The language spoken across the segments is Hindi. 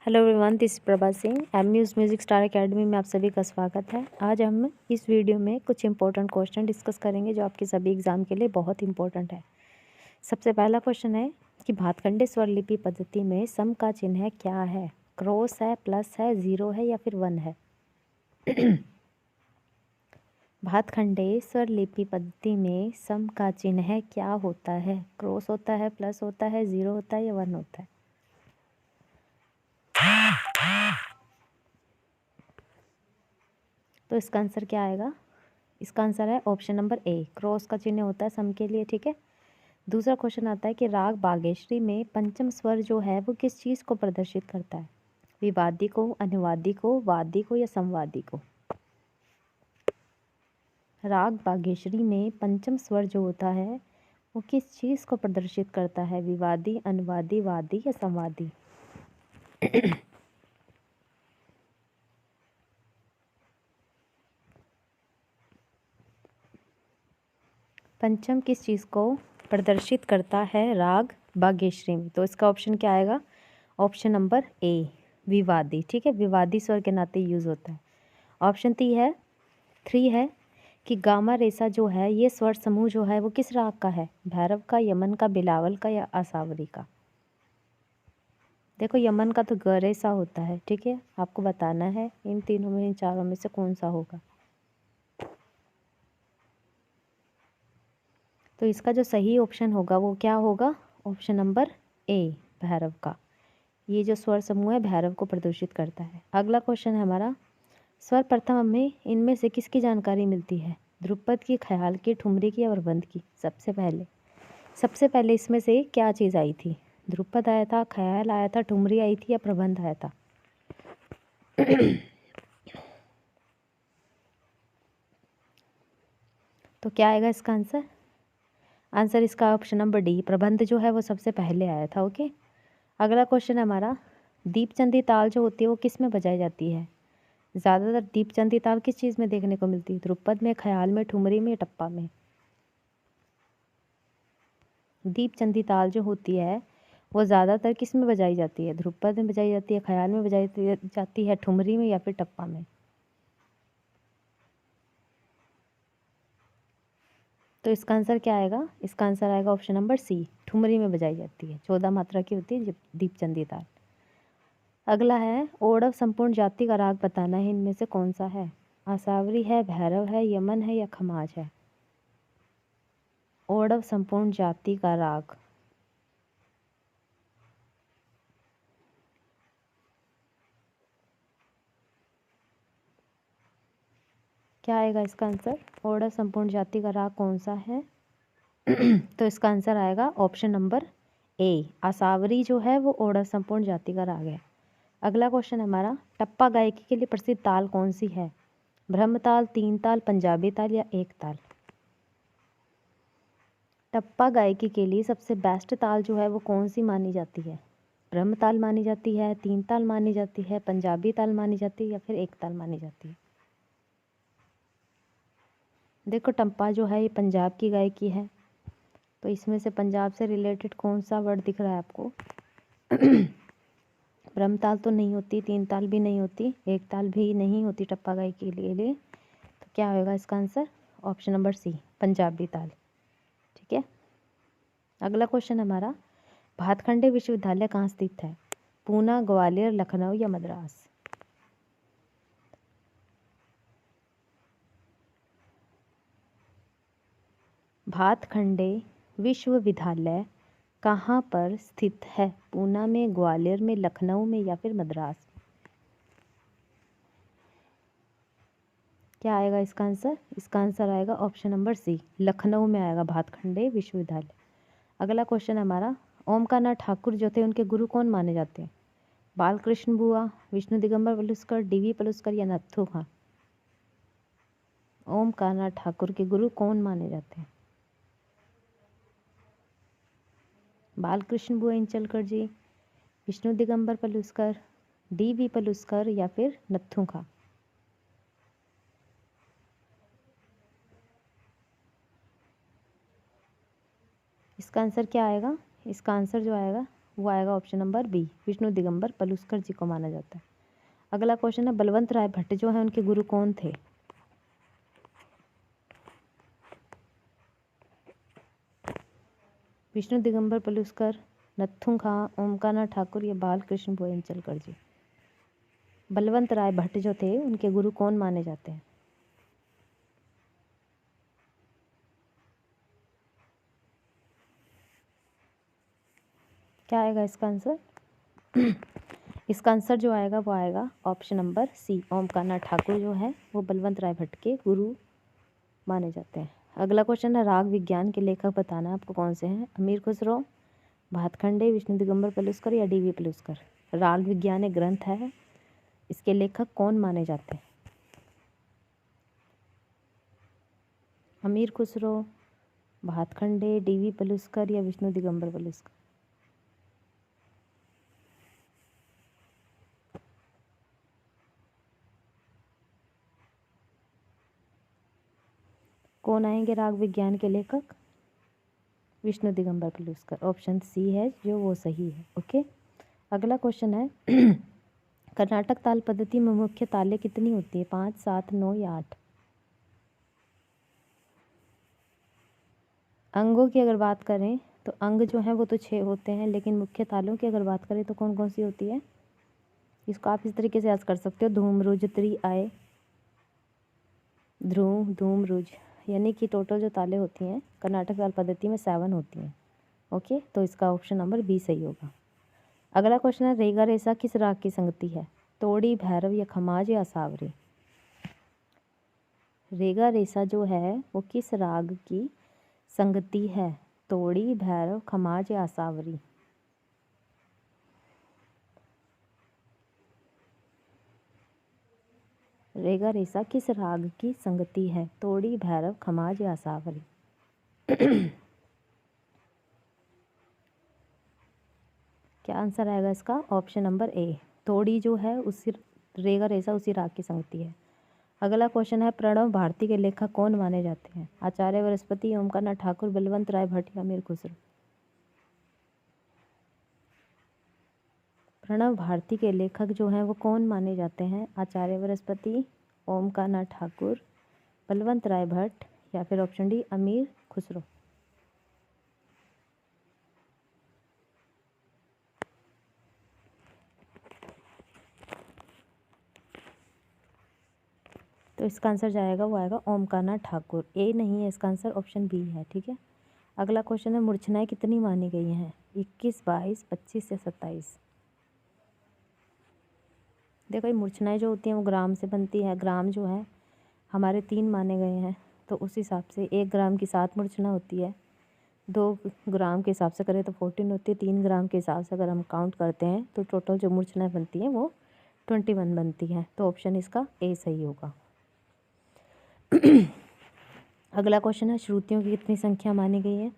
Hello everyone, this Prabha Singh एमयूज़ म्यूज़िक स्टार एकेडमी में आप सभी का स्वागत है। आज हम इस वीडियो में कुछ इंपॉर्टेंट क्वेश्चन डिस्कस करेंगे जो आपके सभी एग्जाम के लिए बहुत इंपॉर्टेंट है। सबसे पहला क्वेश्चन है कि भातखंडे स्वर लिपि पद्धति में सम का चिन्ह क्या है? क्रॉस है, प्लस है, ज़ीरो है या फिर 1 है? भातखंडे स्वर लिपि पद्धति में सम का चिन्ह क्या होता है? क्रॉस होता है, प्लस होता है, ज़ीरो होता है या 1 होता है? तो इसका आंसर क्या आएगा? इसका आंसर है ऑप्शन नंबर ए, क्रॉस का चिन्ह होता है सम के लिए। ठीक है। दूसरा क्वेश्चन आता है कि राग बागेश्वरी में पंचम स्वर जो है वो किस चीज़ को प्रदर्शित करता है? विवादी को, अनुवादी को, वादी को या संवादी को? राग बागेश्वरी में पंचम स्वर जो होता है वो किस चीज़ को प्रदर्शित करता है? विवादी, अनुवादी, वादी या संवादी? पंचम किस चीज़ को प्रदर्शित करता है राग बागेश्वरी में? तो इसका ऑप्शन क्या आएगा? ऑप्शन नंबर ए, विवादी। ठीक है, विवादी स्वर के नाते यूज़ होता है। ऑप्शन 3 है कि गामा रेसा जो है ये स्वर समूह जो है वो किस राग का है? भैरव का, यमन का, बिलावल का या आसावरी का? देखो, यमन का तो ग रेसा होता है। ठीक है, आपको बताना है इन तीनों में, इन चारों में से कौन सा होगा। तो इसका जो सही ऑप्शन होगा वो क्या होगा? ऑप्शन नंबर ए, भैरव का। ये जो स्वर समूह है भैरव को प्रदर्शित करता है। अगला क्वेश्चन है हमारा, स्वर प्रथम में इनमें से किसकी जानकारी मिलती है? ध्रुपद की, ख्याल की, ठुमरी की या प्रबंध की? सबसे पहले इसमें से क्या चीज़ आई थी? ध्रुपद आया था, ख्याल आया था, ठुमरी आई थी या प्रबंध आया था? तो क्या आएगा इसका आंसर? आंसर इसका ऑप्शन नंबर डी, प्रबंध जो है वो सबसे पहले आया था। ओके। अगला क्वेश्चन है हमारा, दीपचंदी ताल जो होती है वो किस में बजाई जाती है? ज़्यादातर दीपचंदी ताल किस चीज़ में देखने को मिलती है? ध्रुपद में, ख्याल में, ठुमरी में, टप्पा में? दीपचंदी ताल जो होती है वो ज़्यादातर किस में बजाई जाती है? ध्रुपद में बजाई जाती है, ख्याल में बजाई जाती है, ठुमरी में या फिर टप्पा में? तो इसका आंसर क्या आएगा? इसका आंसर आएगा ऑप्शन नंबर सी, ठुमरी में बजाई जाती है। 14 मात्रा की होती है दीपचंदी ताल। अगला है, ओड़व संपूर्ण जाति का राग बताना है, इनमें से कौन सा है? आसावरी है, भैरव है, यमन है या खमाज है? ओड़व संपूर्ण जाति का राग। क्या आएगा इसका आंसर? ओड़व संपूर्ण जाति का राग कौन सा है? तो इसका आंसर आएगा ऑप्शन नंबर ए, आसावरी जो है वो ओड़व संपूर्ण जाति का राग है। अगला क्वेश्चन हमारा, टप्पा गायकी के लिए प्रसिद्ध ताल कौन सी है? ब्रह्मताल, तीन ताल, पंजाबी ताल या एक ताल? टप्पा गायकी के लिए सबसे बेस्ट ताल जो है वो कौन सी मानी जाती है? ब्रह्मताल मानी जाती है, तीन ताल मानी जाती है, पंजाबी ताल मानी जाती है या फिर एक ताल मानी जाती है? देखो, टप्पा जो है ये पंजाब की गायकी है, तो इसमें से पंजाब से रिलेटेड कौन सा वर्ड दिख रहा है आपको? ब्रह्मताल तो नहीं होती, तीन ताल भी नहीं होती, एक ताल भी नहीं होती टप्पा गायकी के लिए। तो क्या होगा इसका answer? Option number C, Punjabi ताल। ठीक है। अगला क्वेश्चन हमारा, भातखंडे विश्वविद्यालय कहाँ स्थित है? पूना, ग्वालियर, लखनऊ या मद्रास? भातखंडे विश्वविद्यालय कहाँ पर स्थित है? पूना में, ग्वालियर में, लखनऊ में या फिर मद्रास? क्या आएगा इसका आंसर? इसका आंसर आएगा ऑप्शन नंबर सी, लखनऊ में आएगा भातखंडे विश्वविद्यालय। अगला क्वेश्चन हमारा, ओमकार ठाकुर जो थे उनके गुरु कौन माने जाते हैं? बालकृष्ण बुआ, विष्णु दिगंबर पलुस्कर, डीवी पलुस्कर या नत्थू खां? ओमकार ठाकुर के गुरु कौन माने जाते हैं? बालकृष्ण बुआ इंचलकर जी, विष्णु दिगंबर पलुस्कर, डीवी पलुस्कर या फिर नत्थू खां? इसका आंसर क्या आएगा? इसका आंसर जो आएगा वो आएगा option number B, Vishnu Digambar Paluskar ji को माना जाता है। अगला क्वेश्चन है, बलवंत राय भट्ट जो है उनके गुरु कौन थे? विष्णु दिगंबर पलुस्कर, नत्थू खां, ओमकारनाथ ठाकुर या बालकृष्ण बोयनचलकर जी। बलवंत राय भट्ट जो थे उनके गुरु कौन माने जाते हैं? क्या आएगा इसका आंसर? इसका आंसर जो आएगा वो आएगा option number C, Omkarnath Thakur जो है वो बलवंत राय भट्ट के गुरु माने जाते हैं। अगला क्वेश्चन है, राग विज्ञान के लेखक बताना आपको कौन से हैं? अमीर खुसरो, भातखंडे, विष्णु दिगंबर पलुस्कर या डी वी पलुस्कर। राग विज्ञान एक ग्रंथ है, इसके लेखक कौन माने जाते हैं? अमीर खुसरो, भातखंडे, डी वी पलुस्कर या विष्णु दिगंबर पलुस्कर। कौन आएंगे राग विज्ञान के लेखक? विष्णु दिगंबर पलुस्कर, ऑप्शन सी है जो वो सही है। ओके, अगला क्वेश्चन है, कर्नाटक ताल पद्धति में मुख्य तालें कितनी होती है? 5, 7, 9 या 8? अंगों की अगर बात करें तो अंग जो है वो तो 6 होते हैं, लेकिन मुख्य तालों की अगर बात करें तो कौन कौन सी होती है? इसको आप इस तरीके से याद कर सकते हो, धूम रुज त्रि आए, ध्रुव धूम रुज, यानी कि टोटल जो तालें होती हैं कर्नाटक ताल पद्धति में 7 होती हैं। ओके, तो इसका ऑप्शन नंबर बी सही होगा। अगला क्वेश्चन है, रेगा रेसा किस राग की संगति है? तोड़ी, भैरव या खमाज या असावरी। रेगा रेसा जो है वो किस राग की संगति है? तोड़ी, भैरव, खमाज या असावरी। रेगा रेसा किस राग की संगति है? तोड़ी, भैरव, खमाज या असावरी। क्या आंसर आएगा इसका? ऑप्शन नंबर ए, तोड़ी जो है उसी रेगा रेसा उसी राग की संगति है। अगला क्वेश्चन है, प्रणव भारती के लेखक कौन माने जाते हैं? आचार्य बृहस्पति, ओमकारनाथ ठाकुर, बलवंत राय भट्ट या अमीर खुसरो। प्रणव भारती के लेखक जो हैं वो कौन माने जाते हैं? आचार्य बृहस्पति, ओमकारनाथ ठाकुर, बलवंत राय भट्ट या फिर ऑप्शन डी अमीर खुसरो। तो इसका आंसर जाएगा वो आएगा ओमकारनाथ ठाकुर। ए नहीं है इसका आंसर, ऑप्शन बी है। ठीक है, अगला क्वेश्चन है, मूर्छनाएं कितनी मानी गई हैं? 21, 22, 25 या 27। देखो ये मूर्छनाएं जो होती हैं वो ग्राम से बनती है। ग्राम जो है हमारे 3 माने गए हैं, तो उस हिसाब से 1 ग्राम की 7 मूर्छना होती है, 2 ग्राम के हिसाब से करें तो 14 होती है, 3 ग्राम के हिसाब से अगर हम काउंट करते हैं तो टोटल जो मूर्छनाएं बनती हैं वो 21 बनती हैं। तो ऑप्शन इसका ए सही होगा। अगला क्वेश्चन है, श्रुतियों की कितनी संख्या मानी गई है?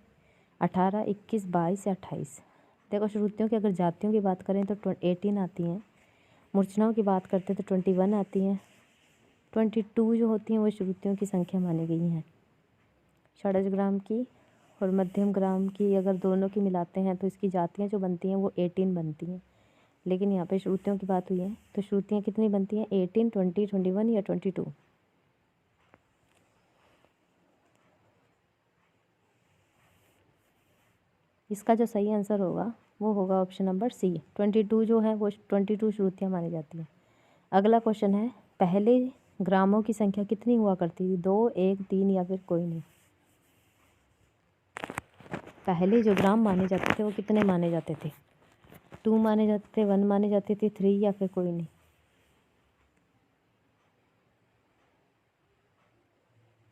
18, 21, 22 या 28। देखो श्रुतियों की अगर जातियों की बात करें तो 18 आती हैं, मूर्छनाओं की बात करते हैं तो 21 आती हैं, 22 जो होती हैं वो श्रुतियों की संख्या मानी गई हैं। षड्ज ग्राम की और मध्यम ग्राम की अगर दोनों की मिलाते हैं तो इसकी जातियाँ जो बनती हैं वो 18 बनती हैं, लेकिन यहाँ पे श्रुतियों की बात हुई है तो श्रुतियाँ कितनी बनती हैं? 18, 20, 21 या 22। इसका जो सही आंसर होगा वो होगा ऑप्शन नंबर सी, 22 जो है वो 22 श्रुतियाँ मानी जाती हैं। अगला क्वेश्चन है, पहले ग्रामों की संख्या कितनी हुआ करती थी? 2, 1, 3 या फिर कोई नहीं। पहले जो ग्राम माने जाते थे वो कितने माने जाते थे? 2 माने जाते थे, 1 माने जाते थे, 3 या फिर कोई नहीं।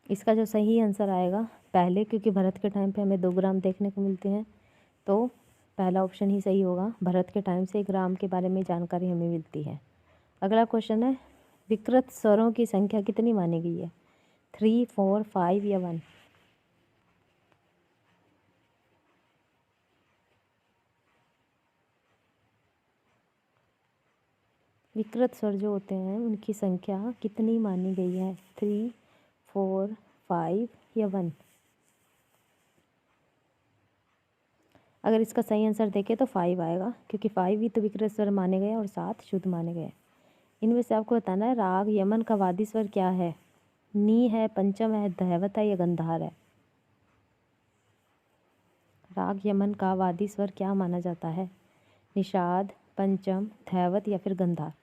इसका जो सही आंसर आएगा पहले, क्योंकि भरत के टाइम पे हमें 2 ग्राम देखने को मिलते हैं, तो पहला ऑप्शन ही सही होगा। भरत के टाइम से ग्राम के बारे में जानकारी हमें मिलती है। अगला क्वेश्चन है, विकृत स्वरों की संख्या कितनी मानी गई है? 3, 4, 5 या 1। विकृत स्वर जो होते हैं उनकी संख्या कितनी मानी गई है? 3, 4, 5 या 1। अगर इसका सही आंसर देखें तो 5 आएगा, क्योंकि 5 ही तो विकृत स्वर माने गए और 7 शुद्ध माने गए। इनमें से आपको बताना है राग यमन का वादी स्वर क्या है। नी है, पंचम है, दैवत है या गंधार है। राग यमन का वादी स्वर क्या माना जाता है। निषाद, पंचम, दैवत या फिर गंधार।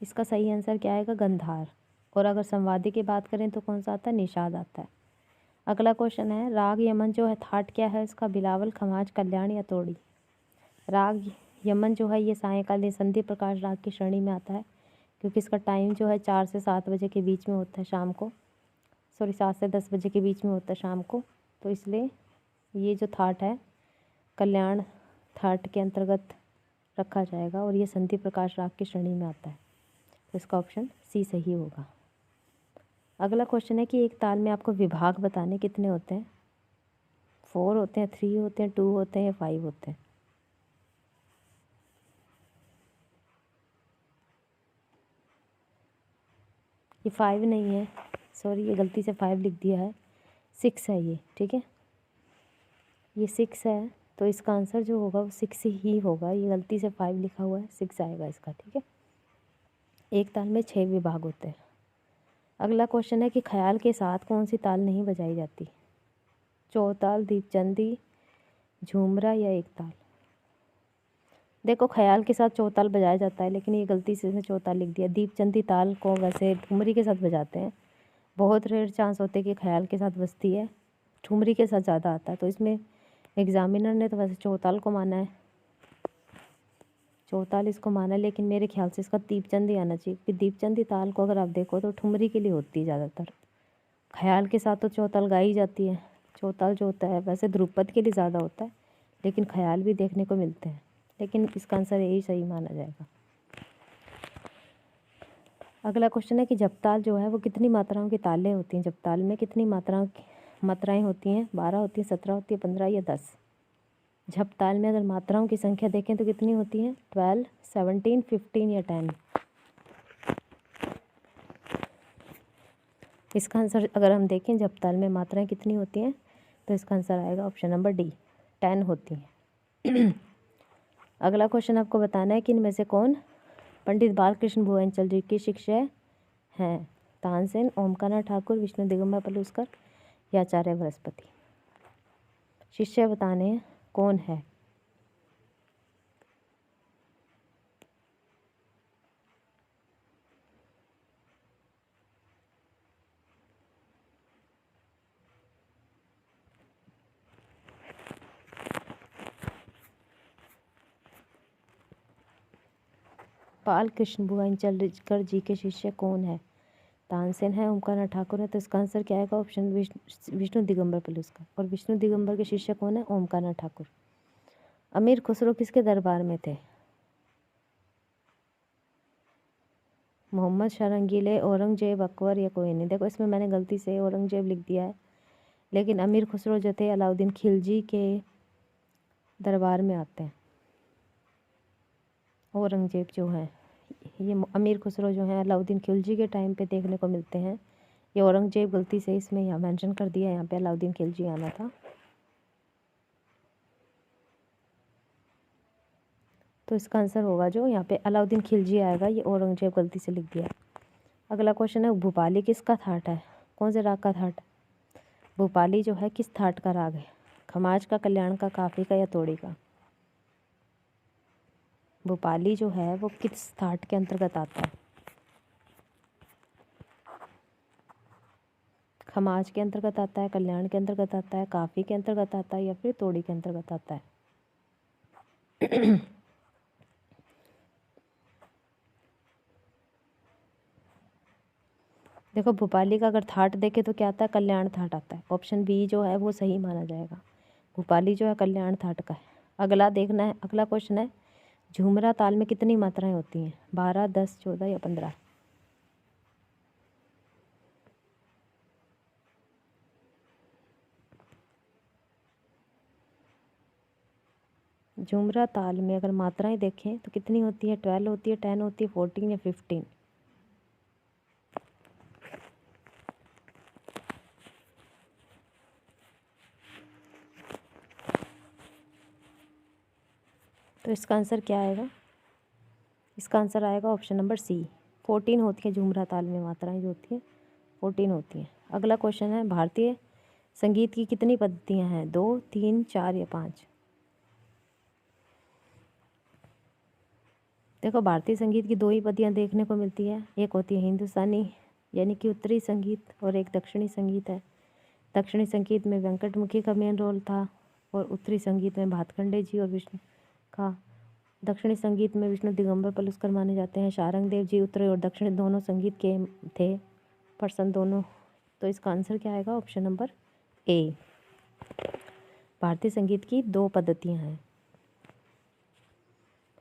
इसका सही आंसर क्या आएगा, गंधार। और अगर संवादी की बात करें तो कौन सा आता है, निषाद आता है। अगला क्वेश्चन है राग यमन जो है थाट क्या है इसका, बिलावल, खमाज, कल्याण या तोड़ी। राग यमन जो है ये सायंकालीन संधि प्रकाश राग की श्रेणी में आता है, क्योंकि इसका टाइम जो है 4 से 7 बजे के बीच में होता है शाम को, 7 से 10 बजे के बीच में होता है शाम को। तो इसलिए ये जो थाट है कल्याण थाट के अंतर्गत रखा जाएगा और ये संधि प्रकाश राग की श्रेणी में आता है। तो इसका ऑप्शन सी सही होगा। अगला क्वेश्चन है कि एक ताल में आपको विभाग बताने कितने होते हैं। 4 होते हैं, 3 होते हैं, 2 होते हैं या 5 होते हैं। ये 5 नहीं है, सॉरी ये गलती से 5 लिख दिया है, 6 है ये, ठीक है। ये 6 है, तो इसका आंसर जो होगा वो 6 ही होगा। ये गलती से 5 लिखा हुआ है, 6 आएगा इसका, ठीक है। एक ताल में 6 विभाग होते हैं। अगला क्वेश्चन है कि ख्याल के साथ कौन सी ताल नहीं बजाई जाती। चौताल, दीपचंदी, झूमरा या एक ताल। देखो ख्याल के साथ चौताल बजाया जाता है, लेकिन ये गलती से इसने चौताल लिख दिया। दीपचंदी ताल को वैसे ठुमरी के साथ बजाते हैं, बहुत रेयर चांस होते हैं कि ख्याल के साथ बजती है, ठुमरी के साथ ज़्यादा आता है। तो इसमें एग्जामिनर ने तो वैसे चौताल को माना है, चौताल इसको माना है, लेकिन मेरे ख्याल से इसका दीपचंदी आना चाहिए, क्योंकि दीपचंदी ताल को अगर आप देखो तो ठुमरी के लिए होती है ज़्यादातर। ख्याल के साथ तो चौताल गाई जाती है। चौताल जो होता है वैसे ध्रुपद के लिए ज़्यादा होता है, लेकिन ख्याल भी देखने को मिलते हैं, लेकिन इसका आंसर यही सही माना जाएगा। अगला क्वेश्चन है कि जपताल जो है वो कितनी मात्राओं की तालें होती हैं। जपताल में कितनी मात्राएं होती हैं। 12 होती हैं, 17 होती है, 15 या 10। झपताल में अगर मात्राओं की संख्या देखें तो कितनी होती हैं, 12, 17, 15 या 10। इसका आंसर अगर हम देखें झपताल में मात्राएं कितनी होती हैं, तो इसका आंसर आएगा ऑप्शन नंबर डी, 10 होती हैं। अगला क्वेश्चन आपको बताना है कि इनमें से कौन पंडित बालकृष्ण भुवनचल जी के शिष्य हैं। तानसेन, ओमकानाथ ठाकुर, विष्णु दिगंबर पलुस्कर या आचार्य बृहस्पति। शिष्य बताने हैं कौन है। बालकृष्ण भुवनचल जी के शिष्य कौन है। तानसेन है, ओमकानाथ ठाकुर है। तो इसका आंसर क्या आएगा, ऑप्शन विष्णु दिगंबर पलुस्कर। और विष्णु दिगंबर के शिष्य कौन है, ओमकानाथ ठाकुर। अमीर खुसरो किसके दरबार में थे। मोहम्मद शाह रंगीले, औरंगजेब, अकबर या कोई नहीं। देखो इसमें मैंने गलती से औरंगजेब लिख दिया है, लेकिन अमीर खुसरो जो थे अलाउद्दीन खिलजी के दरबार में आते हैं। औरंगजेब जो है, ये अमीर खुसरो जो है अलाउद्दीन खिलजी के टाइम पे देखने को मिलते हैं। ये औरंगजेब गलती से इसमें यहाँ मेंशन कर दिया, यहाँ पे अलाउद्दीन खिलजी आना था। तो इसका आंसर होगा जो यहाँ पे अलाउद्दीन खिलजी आएगा, ये औरंगजेब गलती से लिख दिया। अगला क्वेश्चन है भूपाली किसका थाट है, कौन से राग का थाट है। भूपाली जो है किस थाट का राग है। खमाज का, कल्याण का, काफी का या तोड़ी का। भूपाली जो है वो किस थाट के अंतर्गत आता है। खमाज के अंतर्गत आता है, कल्याण के अंतर्गत आता है, काफी के अंतर्गत आता है या फिर तोड़ी के अंतर्गत आता है। देखो भोपाली का अगर थाट देखे तो क्या आता है, कल्याण थाट आता है। ऑप्शन बी जो है वो सही माना जाएगा, भोपाली जो है कल्याण थाट का है। अगला देखना है, अगला क्वेश्चन है झूमरा ताल में कितनी मात्राएं होती हैं। 12, 10, 14 या 15। झूमरा ताल में अगर मात्राएं देखें तो कितनी होती है, 12 होती है, 10 होती है, 14 या 15। तो इसका आंसर क्या आएगा? इसका आंसर आएगा ऑप्शन नंबर सी। 14 होती है झुमरा ताल में मात्राएं जो होती हैं 14 होती हैं। अगला क्वेश्चन है भारतीय संगीत की कितनी पद्धतियाँ हैं? 2, 3, 4 या 5? देखो भारतीय संगीत की 2 ही पद्धतियाँ देखने को मिलती है। एक होती है हिंदुस्तानी यानी कि उत्तरी संगीत और एक दक्षिणी संगीत है। दक्षिणी संगीत में वेंकटमुखी का मेन रोल था और उत्तरी संगीत में भातखंडे जी और विष्णु का। दक्षिणी संगीत में विष्णु दिगंबर पलुस्कर माने जाते हैं। शारंग देव जी उत्तरी और दक्षिणी दोनों संगीत के थे पर्सन दोनों। तो इसका आंसर क्या आएगा? ऑप्शन नंबर ए। भारतीय संगीत की 2 पद्धतियाँ हैं।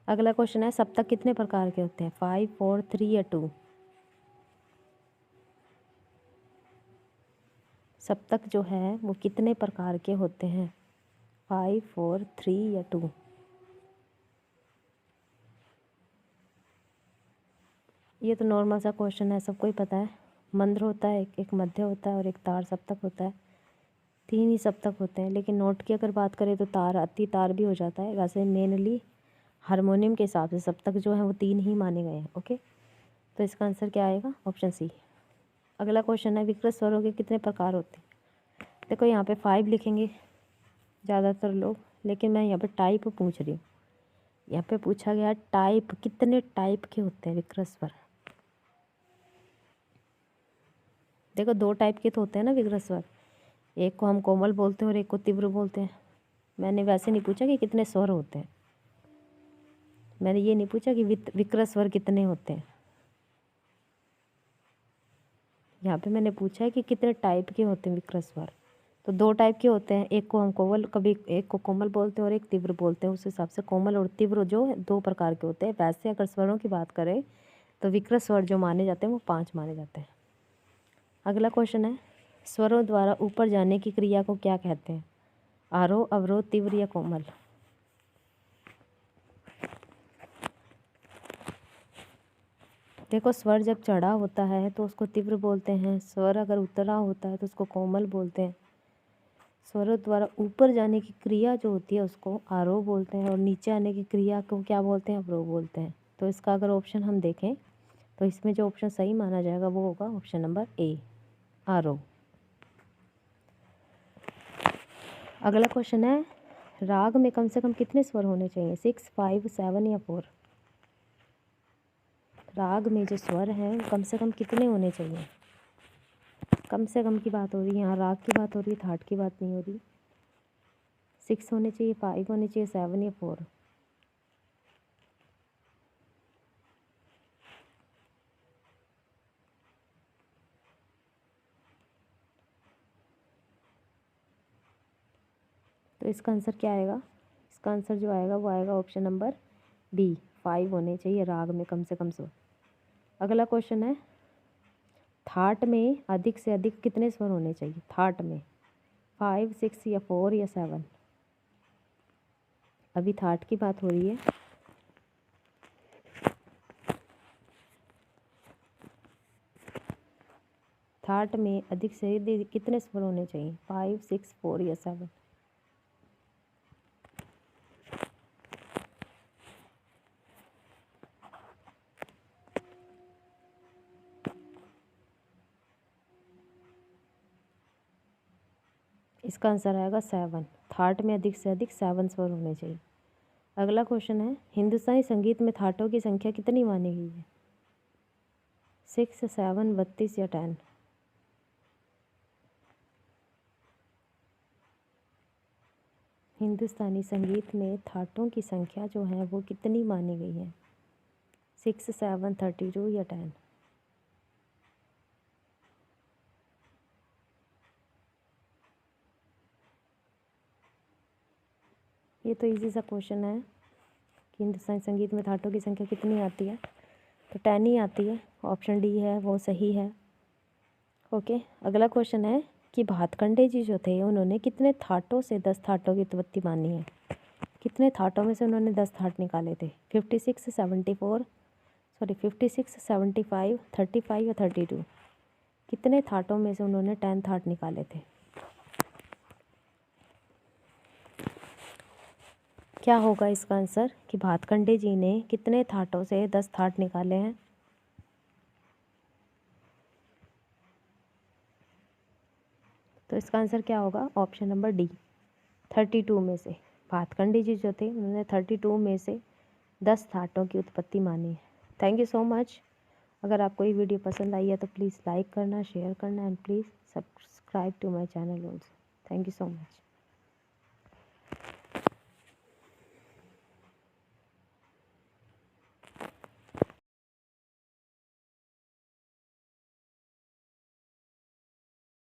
अगला क्वेश्चन है सप्तक कितने प्रकार के होते हैं? 5, 4, 3 या 2? सप्तक जो है वो कितने प्रकार के होते हैं? 5, 4, 3 या 2? ये तो नॉर्मल सा क्वेश्चन है, सबको ही पता है। मंद्र होता है, एक मध्य होता है और एक तार सप्तक होता है। 3 ही सप्तक होते हैं, लेकिन नोट की अगर बात करें तो तार अति तार भी हो जाता है। वैसे मेनली हारमोनियम के हिसाब से सप्तक जो है वो 3 ही माने गए हैं। ओके, तो इसका आंसर क्या आएगा? Option C. अगला क्वेश्चन है विकृत स्वरों के कितने प्रकार होते हैं? देखो यहाँ पे 5 लिखेंगे ज़्यादातर लोग, लेकिन मैं यहाँ पे टाइप पूछ रही हूँ। यहाँ पे पूछा गया टाइप, कितने टाइप के होते हैं विकृत स्वर? देखो 2 टाइप के तो होते हैं ना विकृत स्वर, एक को हम कोमल बोलते हैं और एक को तीव्र बोलते हैं। मैंने वैसे नहीं पूछा कि कितने स्वर होते हैं, मैंने ये नहीं पूछा कि विकृत स्वर कितने होते हैं। यहाँ पे मैंने पूछा है कि कितने टाइप के होते हैं विकृत स्वर। तो 2 टाइप के होते हैं, एक को हम कोमल कभी एक को कोमल बोलते हैं और एक तीव्र बोलते हैं। उस हिसाब से कोमल और तीव्र जो 2 प्रकार के होते हैं। वैसे अगर स्वरों की बात करें तो विकृत स्वर जो माने जाते हैं वो 5 माने जाते हैं। अगला क्वेश्चन है स्वरों द्वारा ऊपर जाने की क्रिया को क्या कहते हैं? आरोह, अवरोह, तीव्र या कोमल? देखो स्वर जब चढ़ा होता है तो उसको तीव्र बोलते हैं, स्वर अगर उतरा होता है तो उसको कोमल बोलते हैं। स्वरों द्वारा ऊपर जाने की क्रिया जो होती है उसको आरोह बोलते हैं और नीचे आने की क्रिया को क्या बोलते हैं? अवरोह बोलते हैं। तो इसका अगर ऑप्शन हम देखें तो इसमें जो ऑप्शन सही माना जाएगा वो होगा ऑप्शन नंबर ए, आरोह। अगला क्वेश्चन है राग में कम से कम कितने स्वर होने चाहिए? 6, 5, 7 या 4? राग में जो स्वर हैं कम से कम कितने होने चाहिए? कम से कम की बात हो रही है यहाँ, राग की बात हो रही है, थाट की बात नहीं हो रही। 6 होने चाहिए, 5 होने चाहिए, 7 या 4? तो इसका आंसर क्या आएगा? इसका आंसर जो आएगा वो आएगा ऑप्शन नंबर बी, 5 होने चाहिए राग में कम से कम स्वर। अगला क्वेश्चन है थाट में अधिक से अधिक कितने स्वर होने चाहिए? थाट में 5, 6 या 4 या 7? अभी थाट की बात हो रही है। थाट में अधिक से अधिक कितने स्वर होने चाहिए? 5, 6, 4 या 7? इसका आंसर आएगा 7। थाट में अधिक से अधिक 7 स्वर होने चाहिए। अगला क्वेश्चन है हिंदुस्तानी संगीत में थाटों की संख्या कितनी मानी गई है? 6, 7, 32 या 10? हिंदुस्तानी संगीत में थाटों की संख्या जो है वो कितनी मानी गई है? 6, 7, 32 या 10? ये तो इजी सा क्वेश्चन है कि हिंदुस्तानी संगीत में थाटों की संख्या कितनी आती है, तो 10 ही आती है। ऑप्शन डी है वो सही है। ओके, अगला क्वेश्चन है कि भातखंडे जी जो थे उन्होंने कितने थाटों से 10 थाटों की उत्पत्ति मानी है? कितने थाटों में से उन्होंने 10 थाट निकाले थे? 56, 74 सॉरी 56, 75, 35 या 32? कितने थाटों में से उन्होंने 10 थाट निकाले थे? क्या होगा इसका आंसर कि भातखंडे जी ने कितने थाटों से 10 थाट निकाले हैं? तो इसका आंसर क्या होगा? ऑप्शन नंबर डी, 32 में से। भातखंडे जी जो थे उन्होंने 32 में से 10 थाटों की उत्पत्ति मानी है। Thank you so much. अगर आपको ये वीडियो पसंद आई है तो प्लीज़ लाइक करना, शेयर करना and please subscribe to my channel also. Thank you so much.